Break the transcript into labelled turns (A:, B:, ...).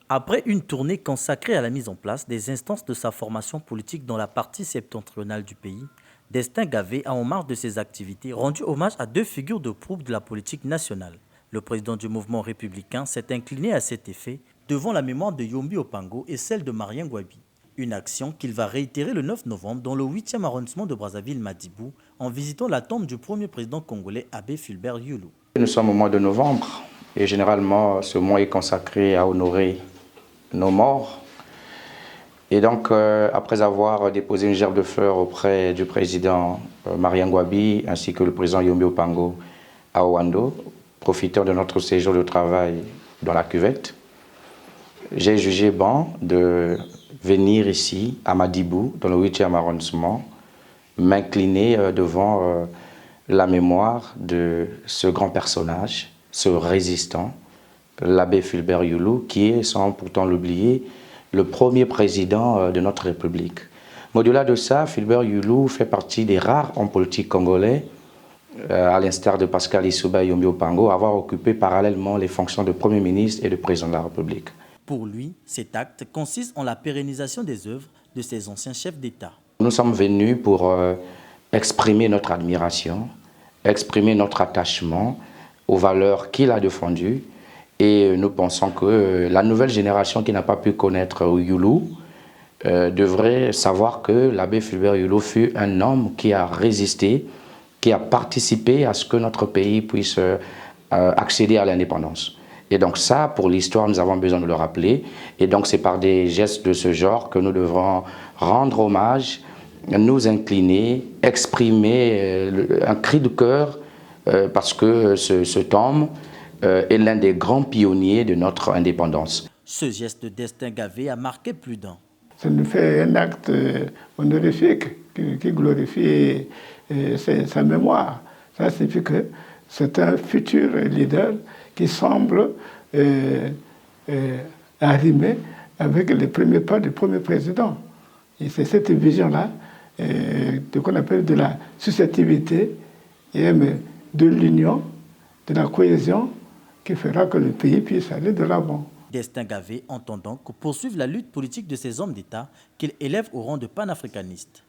A: Après une tournée consacrée à la mise en place des instances de sa formation politique dans la partie septentrionale du pays, Destin Gavé a, en marge de ses activités, rendu hommage à deux figures de proue de la politique nationale. Le président du mouvement républicain s'est incliné à cet effet devant la mémoire de Yombi Opango et celle de Marien Gwabi. Une action qu'il va réitérer le 9 novembre dans le 8e arrondissement de Brazzaville-Madibou en visitant la tombe du premier président congolais Abbé Fulbert Yulu.
B: Nous sommes au mois de novembre et généralement ce mois est consacré à honorer nos morts. Et donc après avoir déposé une gerbe de fleurs auprès du président Marien Gwabi ainsi que le président Yombi Opango à Owando, profitant de notre séjour de travail dans la cuvette, j'ai jugé bon de venir ici à Madibou, dans le 8e arrondissement, m'incliner devant la mémoire de ce grand personnage, ce résistant, l'abbé Fulbert Yulu, qui est, sans pourtant l'oublier, le premier président de notre République. Mais au-delà de ça, Fulbert Yulu fait partie des rares hommes politiques congolais, à l'instar de Pascal Lissouba et Yombi Opango, à avoir occupé parallèlement les fonctions de Premier ministre et de Président de la République.
A: Pour lui, cet acte consiste en la pérennisation des œuvres de ces anciens chefs d'État.
B: Nous sommes venus pour exprimer notre admiration, exprimer notre attachement aux valeurs qu'il a défendues. Et nous pensons que la nouvelle génération qui n'a pas pu connaître Yulu devrait savoir que l'abbé Fulbert Yulu fut un homme qui a résisté, qui a participé à ce que notre pays puisse accéder à l'indépendance. Et donc ça, pour l'histoire, nous avons besoin de le rappeler. Et donc c'est par des gestes de ce genre que nous devrons rendre hommage, nous incliner, exprimer un cri de cœur, parce que cet homme est l'un des grands pionniers de notre indépendance.
A: Ce geste de Destin Gavé a marqué plus d'un.
C: Ça nous fait un acte honorifique qui glorifie sa mémoire. Ça signifie que c'est un futur leader qui semble arrimer avec les premiers pas du premier président. Et c'est cette vision-là de qu'on appelle de la susceptibilité et de l'union, de la cohésion qui fera que le pays puisse aller de l'avant.
A: Destin Gavé entend donc poursuivre la lutte politique de ces hommes d'État qu'il élève au rang de panafricanistes.